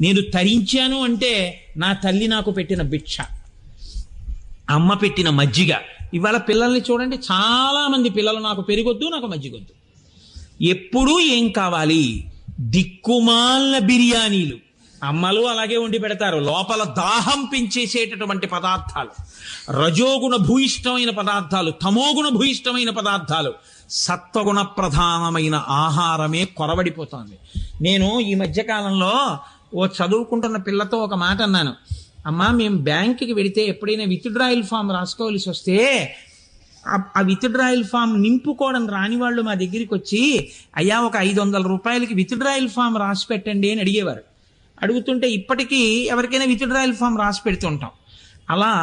నేను తరించాను అంటే నా తల్లి నాకు పెట్టిన భిక్ష, అమ్మ పెట్టిన మజ్జిగ. ఇవాళ పిల్లల్ని చూడండి, చాలా మంది పిల్లలు నాకు పెరిగొద్దు, నాకు మజ్జిగొద్దు. ఎప్పుడూ ఏం కావాలి? దిక్కుమాల బిర్యానీలు. అమ్మలు అలాగే వండి పెడతారు. లోపల దాహం పెంచేసేటటువంటి పదార్థాలు, రజోగుణ భూయిష్టమైన పదార్థాలు, తమోగుణ భూయిష్టమైన పదార్థాలు, సత్వగుణ ప్రధానమైన ఆహారమే కొరవడిపోతోంది. నేను ఈ మధ్యకాలంలో ఓ చదువుకుంటున్న పిల్లతో ఒక మాట అన్నాను. అమ్మా, మేము బ్యాంకుకి వెడితే ఎప్పుడైనా విత్డ్రాయల్ ఫామ్ రాసుకోవాల్సి వస్తే ఆ విత్డ్రాయల్ ఫామ్ నింపుకోవడం రాని వాళ్ళు మా దగ్గరికి వచ్చి, అయ్యా ఒక 500 రూపాయలకి విత్డ్రాయల్ ఫామ్ రాసి పెట్టండి అని అడిగేవారు. అడుగుతుంటే ఇప్పటికీ ఎవరికైనా విత్డ్రాయల్ ఫామ్ రాసి పెడుతుంటాం. అలా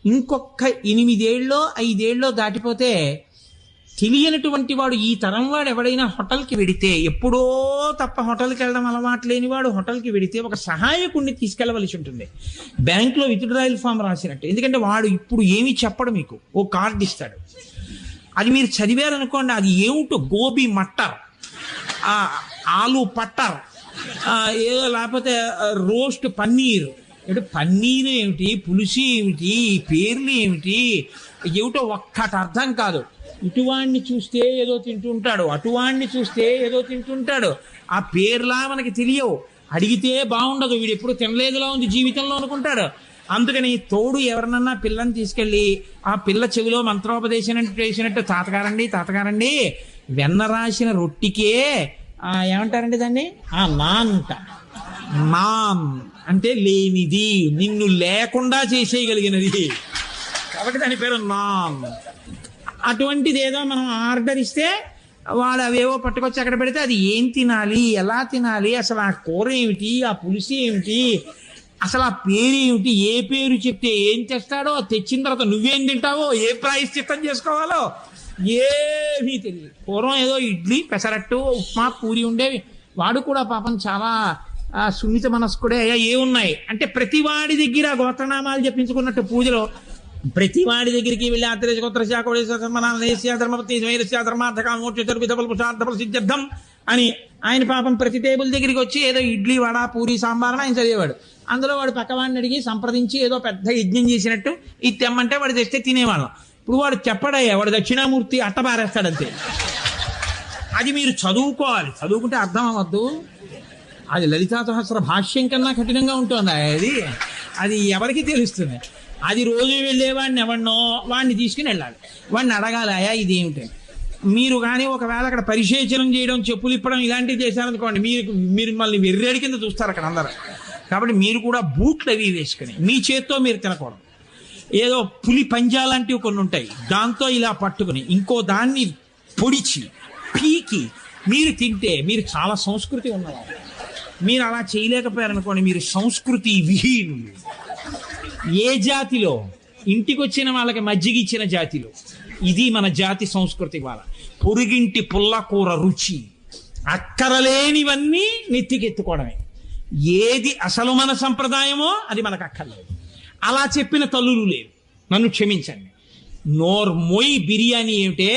ఇంకొక 8 ఏళ్ళో 5 ఏళ్ళో దాటిపోతే తెలియనటువంటి వాడు, ఈ తరం వాడు ఎవడైనా హోటల్కి వెడితే, ఎప్పుడో తప్ప హోటల్కి వెళ్ళడం అలవాటు లేని వాడు హోటల్కి వెడితే ఒక సహాయకుడిని తీసుకెళ్ళవలసి ఉంటుంది, బ్యాంకులో విత్డ్రాయల్ ఫామ్ రాసినట్టు. ఎందుకంటే వాడు ఇప్పుడు ఏమీ చెప్పడు, మీకు ఓ కార్డు ఇస్తాడు. అది మీరు చదివారనుకోండి, అది ఏమిటో గోబీ మట్టర్, ఆలు పట్టర్, ఏదో లేకపోతే రోస్ట్ పన్నీర్. పన్నీర్ ఏమిటి, పులుసు ఏమిటి, పేర్లు ఏమిటి, ఏమిటో ఒక్కటి అర్థం కాదు. ఇటువాణ్ణి చూస్తే ఏదో తింటుంటాడు, అటువాణ్ణి చూస్తే ఏదో తింటుంటాడు. ఆ పేర్లా మనకి తెలియవు, అడిగితే బాగుండదు, వీడు ఎప్పుడు తినలేదులా ఉంది జీవితంలో అనుకుంటాడు. అందుకని తోడు ఎవరినన్నా పిల్లని తీసుకెళ్ళి ఆ పిల్ల చెవిలో మంత్రోపదేశం చేసినట్టు, తాతగారండి తాతగారండి, వెన్న రాసిన రొట్టికే ఏమంటారండి దాన్ని, నాన్ అంటే లేనిది, నిన్ను లేకుండా చేసేయగలిగినది, కాబట్టి దాని పేరు నాన్. అటువంటిది ఏదో మనం ఆర్డర్ ఇస్తే వాడు అవేవో పట్టుకొచ్చి అక్కడ పెడితే అది ఏం తినాలి, ఎలా తినాలి, అసలు ఆ కూర ఏమిటి, ఆ పులుసు ఏమిటి, అసలు ఆ పేరు ఏమిటి, ఏ పేరు చెప్తే ఏం చేస్తాడో, తెచ్చిన తర్వాత నువ్వేం తింటావో, ఏ ప్రాయశ్చిత్తం చేసుకోవాలో ఏమీ తెలియదు. పూర్వం ఏదో ఇడ్లీ, పెసరట్టు, ఉప్మా, పూరి ఉండేవి. వాడు కూడా పాపం చాలా సున్నిత మనస్కుడే. ఏమున్నాయి అంటే ప్రతివాడి దగ్గర గోత్రనామాలు చెప్పించుకున్నట్టు పూజలో ప్రతివాడి దగ్గరికి వెళ్ళి సిద్ధార్థం అని ఆయన పాపం ప్రతి టేబుల్ దగ్గరికి వచ్చి ఏదో ఇడ్లీ, వడ, పూరి, సాంబార్ అని ఆయన చదివేవాడు. అందులో వాడు పక్కవాడిని అడిగి సంప్రదించి ఏదో పెద్ద యజ్ఞం చేసినట్టు ఇది తెమ్మంటే వాడు తెస్తే తినేవాళ్ళం. ఇప్పుడు వాడు చెప్పడయ్యా, వాడు దక్షిణామూర్తి అట్టబారేస్తాడంతే. అది మీరు చదువుకోవాలి, చదువుకుంటే అర్థం అవ్వద్దు. అది లలితా సహస్ర భాష్యం కన్నా కఠినంగా ఉంటుంది. అది ఎవరికి తెలుస్తుంది. అది రోజు వెళ్ళేవాడిని ఎవరినో వాడిని తీసుకుని వెళ్ళాలి, వాడిని అడగాలి, అయ్యా ఇది ఏమిటి. మీరు కానీ ఒకవేళ అక్కడ పరిశేచనం చేయడం, చెప్పులు ఇప్పడం ఇలాంటివి చేశారనుకోండి, మీరు మళ్ళీ వెర్రేడి కింద చూస్తారు అక్కడ అందరూ. కాబట్టి మీరు కూడా బూట్లు అవి వేసుకుని మీ చేత్తో మీరు తినకూడదు. ఏదో పులి పంజా లాంటివి కొన్ని ఉంటాయి, దాంతో ఇలా పట్టుకుని ఇంకో దాన్ని పొడిచి పీకి మీరు తింటే మీరు చాలా సంస్కృతి ఉన్నవారు. మీరు అలా చేయలేకపోయారనుకోండి, మీరు సంస్కృతి విహీనులు. ఏ జాతిలో ఇంటికి వచ్చిన వాళ్ళకి మజ్జిగ ఇచ్చిన జాతిలో ఇది మన జాతి సంస్కృతి. వాళ్ళ పొరుగింటి పుల్లకూర రుచి, అక్కరలేనివన్నీ నెత్తికెత్తుకోవడమే. ఏది అసలు మన సంప్రదాయమో అది మనకు అక్కర్లేదు. అలా చెప్పిన తల్లులు లేరు, నన్ను క్షమించండి. నోర్మొయ్ బిర్యానీ ఏమిటే,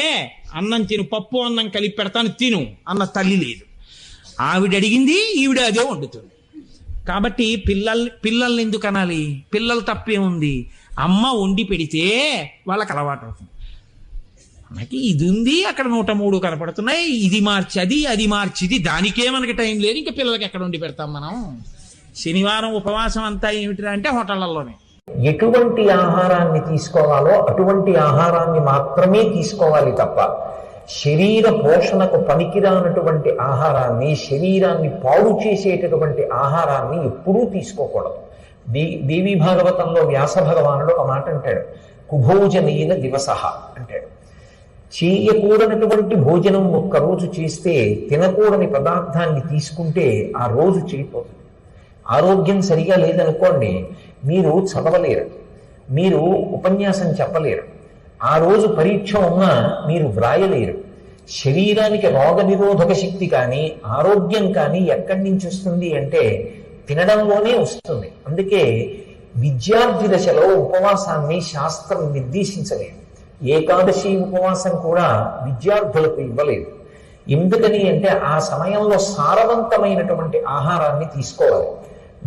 అన్నం తిను, పప్పు అన్నం కలిపి పెడతాను తిను అన్న తల్లి లేదు. ఆవిడ అడిగింది ఈవిడ అదే వండుతుంది. కాబట్టి పిల్లల్ని ఎందుకు అనాలి? పిల్లలు తప్పే ఉంది, అమ్మ వండి పెడితే వాళ్ళకి అలవాటు అవుతుంది. మనకి ఇది ఉంది, అక్కడ 103 కనపడుతున్నాయి, ఇది మార్చి అది మార్చిది, దానికే మనకి టైం లేదు. ఇంకా పిల్లలకి ఎక్కడ వండి పెడతాం మనం? శనివారం ఉపవాసం అంతా ఏమిటిరా అంటే హోటళ్లలోనే. ఎటువంటి ఆహారాన్ని తీసుకోవాలో అటువంటి ఆహారాన్ని మాత్రమే తీసుకోవాలి తప్ప శరీర పోషణకు పనికిరానటువంటి ఆహారాన్ని, శరీరాన్ని పాడు చేసేటటువంటి ఆహారాన్ని ఎప్పుడూ తీసుకోకూడదు. దేవీ భాగవతంలో వ్యాస భగవానుడు ఒక మాట అంటాడు, కుభోజనైన దివసః అంటాడు. చేయకూడనటువంటి భోజనం ఒక్కరోజు చేస్తే, తినకూడని పదార్థాన్ని తీసుకుంటే ఆ రోజు చేయిపోతుంది. ఆరోగ్యం సరిగా లేదనుకోండి, మీరు చదవలేరు, మీరు ఉపన్యాసం చెప్పలేరు, ఆ రోజు పరీక్ష ఉన్నా మీరు వ్రాయలేరు. శరీరానికి రోగ నిరోధక శక్తి కానీ ఆరోగ్యం కానీ ఎక్కడి నుంచి వస్తుంది అంటే తినడంలోనే వస్తుంది. అందుకే విద్యార్థి దశలో ఉపవాసాన్ని శాస్త్రం నిర్దేశించలేదు. ఏకాదశి ఉపవాసం కూడా విద్యార్థులకు ఇవ్వలేదు. ఎందుకని అంటే ఆ సమయంలో సారవంతమైనటువంటి ఆహారాన్ని తీసుకోవాలి.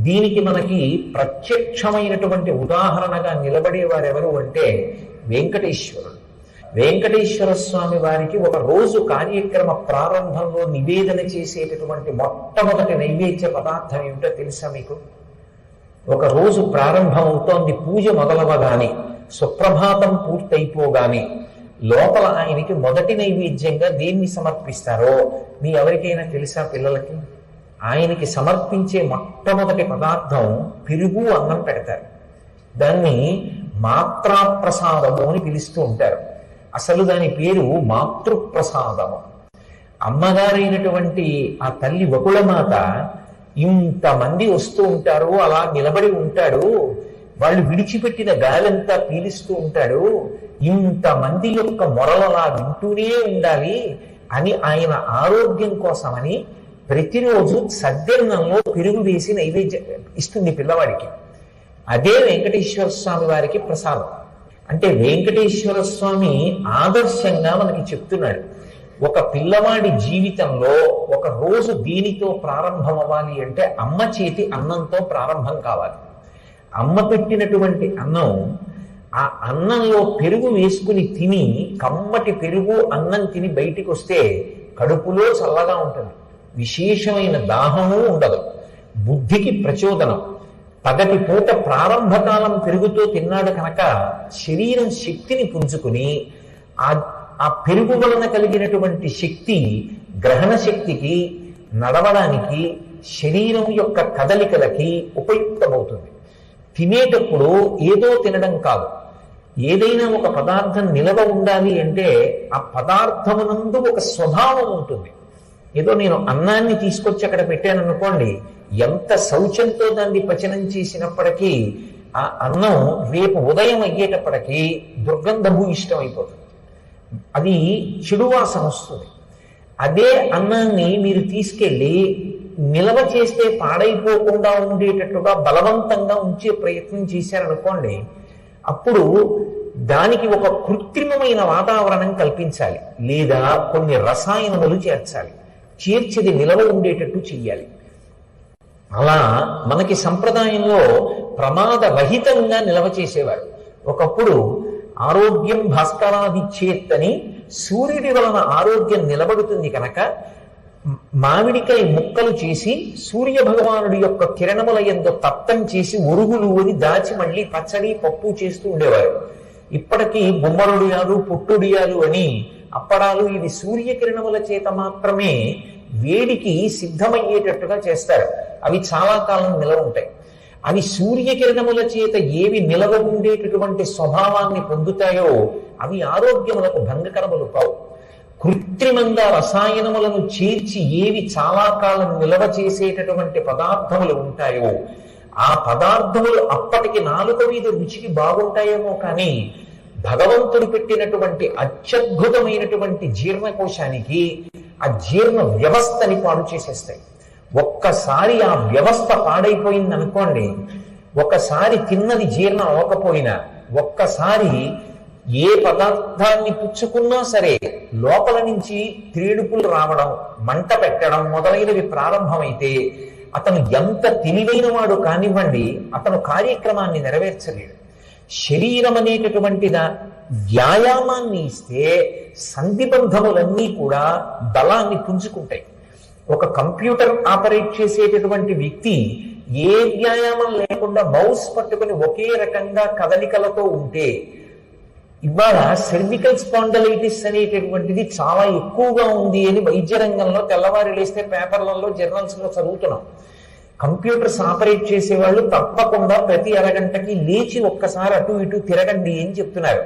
దీనికి మనకి ప్రత్యక్షమైనటువంటి ఉదాహరణగా నిలబడేవారెవరు అంటే వెంకటేశ్వరుడు. వెంకటేశ్వర స్వామి వారికి ఒక రోజు కార్యక్రమ ప్రారంభంలో నివేదన చేసేటటువంటి మొట్టమొదటి నైవేద్య పదార్థం ఏమిటో తెలుసా మీకు? ఒక రోజు ప్రారంభమవుతోంది, పూజ మొదలవగానే, సుప్రభాతం పూర్తయిపోగానే లోపల ఆయనకి మొదటి నైవేద్యంగా దేన్ని సమర్పిస్తారో మీ ఎవరికైనా తెలుసా పిల్లలకి? ఆయనకి సమర్పించే మొట్టమొదటి పదార్థం పెరుగు అన్నం పెడతారు. దాన్ని మాత్రాప్రసాదము అని పిలుస్తూ ఉంటారు. అసలు దాని పేరు మాతృప్రసాదము. అమ్మగారైనటువంటి ఆ తల్లి వకుళమాత ఇంతమంది వస్తూ ఉంటారు, అలా నిలబడి ఉంటాడు, వాళ్ళు విడిచిపెట్టిన గాలంతా పీలిస్తూ ఉంటాడు, ఇంతమంది యొక్క మొరలలా వింటూనే ఉండాలి అని ఆయన ఆరోగ్యం కోసమని ప్రతిరోజు సద్దెన్నంలో పెరుగు వేసి నైవేద్యం ఇస్తుంది పిల్లవాడికి. అదే వెంకటేశ్వర స్వామి వారికి ప్రసాదం. అంటే వెంకటేశ్వర స్వామి ఆదర్శంగా మనకి చెప్తున్నాడు, ఒక పిల్లవాడి జీవితంలో ఒక రోజు దీనితో ప్రారంభం అవ్వాలి అంటే అమ్మ చేతి అన్నంతో ప్రారంభం కావాలి. అమ్మ పెట్టినటువంటి అన్నం, ఆ అన్నంలో పెరుగు వేసుకుని తిని, కమ్మటి పెరుగు అన్నం తిని బయటికి వస్తే కడుపులో చల్లగా ఉంటుంది, విశేషమైన దాహము ఉండదు, బుద్ధికి ప్రచోదనం. పగటి పూట ప్రారంభకాలం పెరుగుతో తిన్నాడు కనుక శరీరం శక్తిని పుంజుకుని ఆ పెరుగు వలన కలిగినటువంటి శక్తి గ్రహణ శక్తికి, నడవడానికి, శరీరం యొక్క కదలికలకి ఉపయుక్తమవుతుంది. తినేటప్పుడు ఏదో తినడం కాదు, ఏదైనా ఒక పదార్థం నిలవ ఉండాలి అంటే ఆ పదార్థమునందు ఒక స్వభావం ఉంటుంది. ఏదో నేను అన్నాన్ని తీసుకొచ్చి అక్కడ పెట్టాను అనుకోండి, ఎంత శౌచంతో దాన్ని పచనం చేసినప్పటికీ ఆ అన్నం రేపు ఉదయం అయ్యేటప్పటికీ దుర్గంధభూయిష్టం అయిపోతుంది, అది చెడువాసన వస్తుంది. అదే అన్నాన్ని మీరు తీసుకెళ్ళి నిల్వ చేస్తే పాడైపోకుండా ఉండేటట్టుగా బలవంతంగా ఉంచే ప్రయత్నం చేశారనుకోండి, అప్పుడు దానికి ఒక కృత్రిమమైన వాతావరణం కల్పించాలి, లేదా కొన్ని రసాయనములు చేర్చాలి, చేర్చిది నిలవ ఉండేటట్టు చెయ్యాలి. అలా మనకి సంప్రదాయంలో ప్రమాదరహితంగా నిల్వ చేసేవారు. ఒకప్పుడు ఆరోగ్యం భాస్కరాదిచ్చేత్ అని, సూర్యుడి వలన ఆరోగ్యం నిలబడుతుంది కనుక మామిడికాయ ముక్కలు చేసి సూర్య భగవానుడి యొక్క కిరణముల యందు తప్తం చేసి ఒరుగులు అని దాచి మళ్ళీ పచ్చడి పప్పు చేస్తూ ఉండేవారు. ఇప్పటికీ గుమ్మరుడియాలు, పొట్టుడియాలు అని అప్పడాలు ఇవి సూర్యకిరణముల చేత మాత్రమే వేడికి సిద్ధమయ్యేటట్టుగా చేస్తారు. అవి చాలా కాలం నిలవ ఉంటాయి. అవి సూర్యకిరణముల చేత ఏవి నిలవ ఉండేటటువంటి స్వభావాన్ని పొందుతాయో అవి ఆరోగ్యములకు భంగకరములు కావు. కృత్రిమంగా రసాయనములను చేర్చి ఏవి చాలా కాలం నిలవ చేసేటటువంటి పదార్థములు ఉంటాయో ఆ పదార్థములు అప్పటికి నాలుక మీద రుచికి బాగుంటాయేమో కానీ భగవంతుడు పెట్టినటువంటి అత్యద్భుతమైనటువంటి జీర్ణకోశానికి ఆ జీర్ణ వ్యవస్థని పాడు చేసేస్తాయి. ఒక్కసారి ఆ వ్యవస్థ పాడైపోయింది అనుకోండి, ఒకసారి తిన్నది జీర్ణం అవ్వకపోయినా, ఒక్కసారి ఏ పదార్థాన్ని పుచ్చుకున్నా సరే లోపల నుంచి త్రేడుపులు రావడం, మంట పెట్టడం మొదలైనవి ప్రారంభమైతే అతను ఎంత తెలివైన వాడు కానివ్వండి, అతను కార్యక్రమాన్ని నెరవేర్చలేడు. శరీరం అనేటటువంటి వ్యాయామాన్ని ఇస్తే సంధిబంధములన్నీ కూడా బలాన్ని పుంజుకుంటాయి. ఒక కంప్యూటర్ ఆపరేట్ చేసేటటువంటి వ్యక్తి ఏ వ్యాయామం లేకుండా మౌస్ పట్టుకుని ఒకే రకంగా కదలికలతో ఉంటే, ఇవాళ సర్వికల్ స్పాండలైటిస్ అనేటటువంటిది చాలా ఎక్కువగా ఉంది అని వైద్య రంగంలో తెల్లవారు లేస్తే పేపర్లలో, జర్నల్స్ లో చదువుతున్నాం. కంప్యూటర్స్ ఆపరేట్ చేసేవాళ్ళు తప్పకుండా ప్రతి అరగంటకి లేచి ఒక్కసారి అటు ఇటు తిరగండి అని చెప్తున్నారు.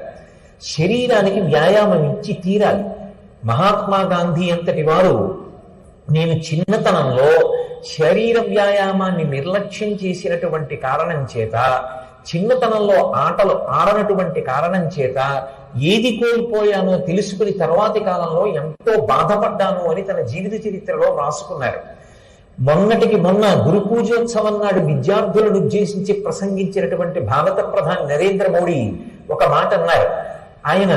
శరీరానికి వ్యాయామం ఇచ్చి తీరాలి. మహాత్మా గాంధీ అంతటి వారు, నేను చిన్నతనంలో శరీర వ్యాయామాన్ని నిర్లక్ష్యం చేసినటువంటి కారణం చేత, చిన్నతనంలో ఆటలు ఆడనటువంటి కారణం చేత ఏది కోల్పోయానో తెలుసుకుని తర్వాతి కాలంలో ఎంతో బాధపడ్డాను అని తన జీవిత చరిత్రలో రాసుకున్నారు. మొన్నటికి మొన్న గురు పూజోత్సవం నాడు విద్యార్థులను ఉద్దేశించి ప్రసంగించినటువంటి భారత ప్రధాని నరేంద్ర మోడీ ఒక మాట అన్నారు. ఆయన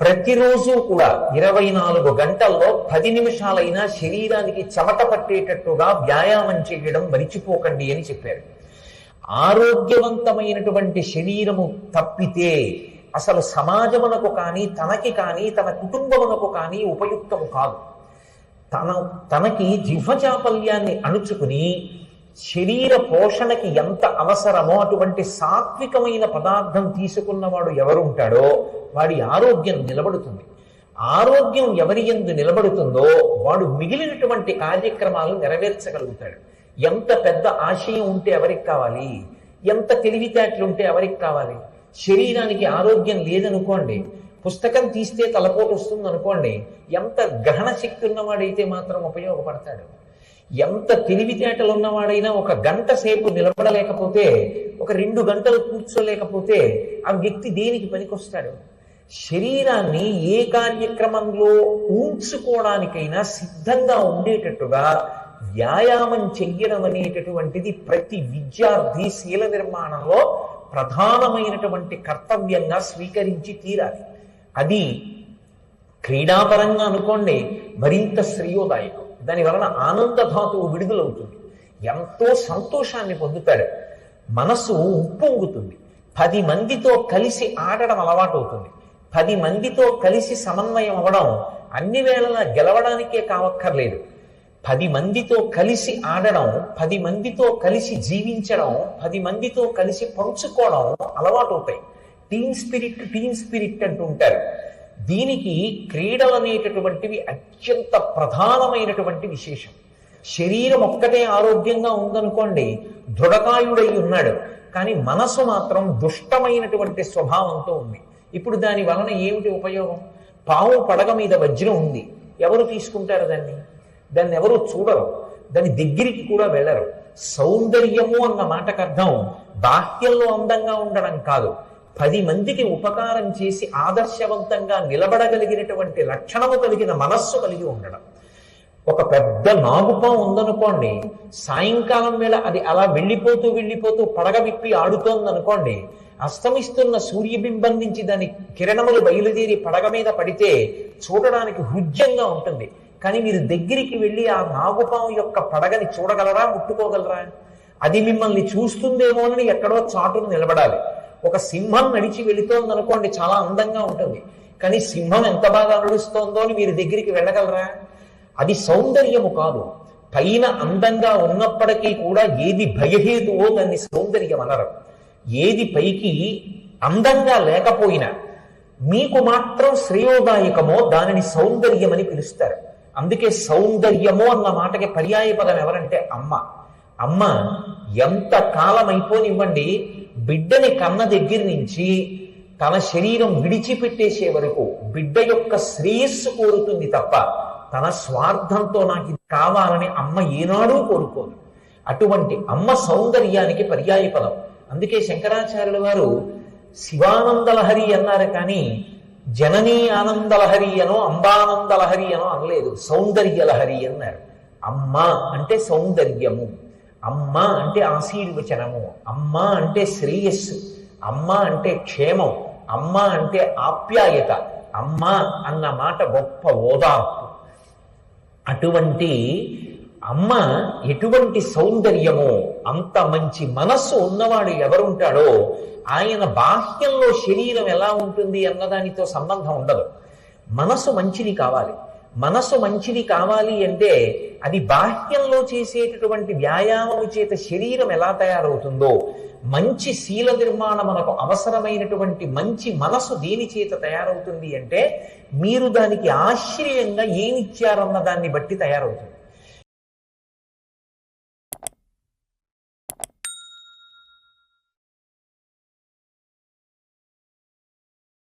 ప్రతిరోజు కూడా 24 గంటల్లో 10 నిమిషాలైనా శరీరానికి చెమట పట్టేటట్టుగా వ్యాయామం చేయడం మరిచిపోకండి అని చెప్పారు. ఆరోగ్యవంతమైనటువంటి శరీరము తప్పితే అసలు సమాజమునకు కానీ తనకి కానీ తన కుటుంబమునకు కానీ ఉపయుక్తము కాదు. తనకి జిహ్వచాపల్యాన్ని అణుచుకుని శరీర పోషణకి ఎంత అవసరమో అటువంటి సాత్వికమైన పదార్థం తీసుకున్నవాడు ఎవరుంటాడో వాడి ఆరోగ్యం నిలబడుతుంది. ఆరోగ్యం ఎవరి యందు నిలబడుతుందో వాడు మిగిలినటువంటి కార్యక్రమాలు నెరవేర్చగలుగుతాడు. ఎంత పెద్ద ఆశయం ఉంటే ఎవరికి కావాలి, ఎంత తెలివితేటలు ఉంటే ఎవరికి కావాలి. శరీరానికి ఆరోగ్యం లేదనుకోండి, పుస్తకం తీస్తే తలపోటు వస్తుంది అనుకోండి, ఎంత గ్రహణ శక్తి ఉన్నవాడైతే మాత్రం ఉపయోగపడతాడు. ఎంత తెలివితేటలు ఉన్నవాడైనా ఒక గంట సేపు నిలబడలేకపోతే, ఒక 2 గంటలు కూర్చోలేకపోతే ఆ వ్యక్తి దేనికి పనికొస్తాడు? శరీరాన్ని ఏ కార్యక్రమంలో ఉంచుకోవడానికైనా సిద్ధంగా ఉండేటట్టుగా వ్యాయామం చెయ్యడం అనేటటువంటిది ప్రతి విద్యార్థి శీల నిర్మాణంలో ప్రధానమైనటువంటి కర్తవ్యంగా స్వీకరించి తీరాలి. అది క్రీడాపరంగా అనుకోండి మరింత శ్రేయోదాయకం. దాని వలన ఆనందధాతువు విడుదలవుతుంది, ఎంతో సంతోషాన్ని పొందుతాడు, మనసు ఉప్పొంగుతుంది, 10 మందితో కలిసి ఆడడం అలవాటు అవుతుంది. 10 మందితో కలిసి సమన్వయం అవ్వడం అన్ని వేళలా గెలవడానికే కావక్కర్లేదు. 10 మందితో కలిసి ఆడడం, 10 మందితో కలిసి జీవించడం, 10 మందితో కలిసి పంచుకోవడం అలవాటు అవుతాయి. టీమ్ స్పిరిట్ అంటూ ఉంటారు. దీనికి క్రీడలు అనేటటువంటివి అత్యంత ప్రధానమైనటువంటి విశేషం. శరీరం ఒక్కటే ఆరోగ్యంగా ఉందనుకోండి, దృఢకాయుడై ఉన్నాడు, కానీ మనసు మాత్రం దుష్టమైనటువంటి స్వభావంతో ఉంది. ఇప్పుడు దాని వలన ఏమిటి ఉపయోగం? పాము పడగ మీద వజ్రం ఉంది, ఎవరు తీసుకుంటారు దాన్ని? దాన్ని ఎవరు చూడరు, దాని దగ్గరికి కూడా వెళ్ళరు. సౌందర్యము అన్న మాటకు అర్థం బాహ్యంలో అందంగా ఉండడం కాదు, 10 మందికి ఉపకారం చేసి ఆదర్శవంతంగా నిలబడగలిగినటువంటి లక్షణము కలిగిన మనస్సు కలిగి ఉండడం. ఒక పెద్ద నాగుపాం ఉందనుకోండి, సాయంకాలం వేళ అది అలా వెళ్ళిపోతూ పడగ విప్పి ఆడుతోందనుకోండి, అస్తమిస్తున్న సూర్యబింబం నుంచి దాని కిరణములు బయలుదేరి పడగ మీద పడితే చూడడానికి హృద్యంగా ఉంటుంది. కానీ మీరు దగ్గరికి వెళ్ళి ఆ నాగుపాం యొక్క పడగని చూడగలరా, ముట్టుకోగలరా? అది మిమ్మల్ని చూస్తుందేమోనని ఎక్కడో చాటును నిలబడాలి. ఒక సింహం నడిచి వెళుతోందనుకోండి, చాలా అందంగా ఉంటుంది, కానీ సింహం ఎంత బాగా నడుస్తోందో అని మీరు దగ్గరికి వెళ్ళగలరా? అది సౌందర్యము కాదు. పైన అందంగా ఉన్నప్పటికీ కూడా ఏది భయహేతువో దాన్ని సౌందర్యం అనరు. ఏది పైకి అందంగా లేకపోయినా మీకు మాత్రం శ్రేయోదాయకమో దానిని సౌందర్యం అని పిలుస్తారు. అందుకే సౌందర్యము అన్న మాటకి పర్యాయ పదం ఎవరంటే అమ్మ. అమ్మ ఎంత కాలం అయిపోనివ్వండి, బిడ్డని కన్న దగ్గర నుంచి తన శరీరం విడిచిపెట్టేసే వరకు బిడ్డ యొక్క శ్రేయస్సు కోరుతుంది తప్ప తన స్వార్థంతో నాకు ఇది కావాలని అమ్మ ఏనాడూ కోరుకోదు. అటువంటి అమ్మ సౌందర్యానికి పర్యాయ పదం. అందుకే శంకరాచార్యుల వారు శివానందలహరి అన్నారు, కానీ జననీ ఆనందలహరి అనో అంబానందలహరి అనో అనలేదు, సౌందర్యలహరి అన్నారు. అమ్మ అంటే సౌందర్యము, అమ్మ అంటే ఆశీర్వచనము, అమ్మ అంటే శ్రేయస్సు, అమ్మ అంటే క్షేమం, అమ్మ అంటే ఆప్యాయత, అమ్మ అన్న మాట గొప్ప ఓదార్పు. అటువంటి అమ్మ ఎటువంటి సౌందర్యమో అంత మంచి మనస్సు ఉన్నవాడు ఎవరుంటాడో ఆయన బాహ్యంలో శరీరం ఎలా ఉంటుంది అన్నదానితో సంబంధం ఉండదు. మనసు మంచిది కావాలి. మనసు మంచిది కావాలి అంటే అది బాహ్యంలో చేసేటటువంటి వ్యాయామము చేత శరీరం ఎలా తయారవుతుందో, మంచి శీల నిర్మాణం మనకు అవసరమైనటువంటి మంచి మనసు దేని చేత తయారవుతుంది అంటే మీరు దానికి ఆశ్రయంగా ఏమిచ్చారన్న దాన్ని బట్టి తయారవుతుంది.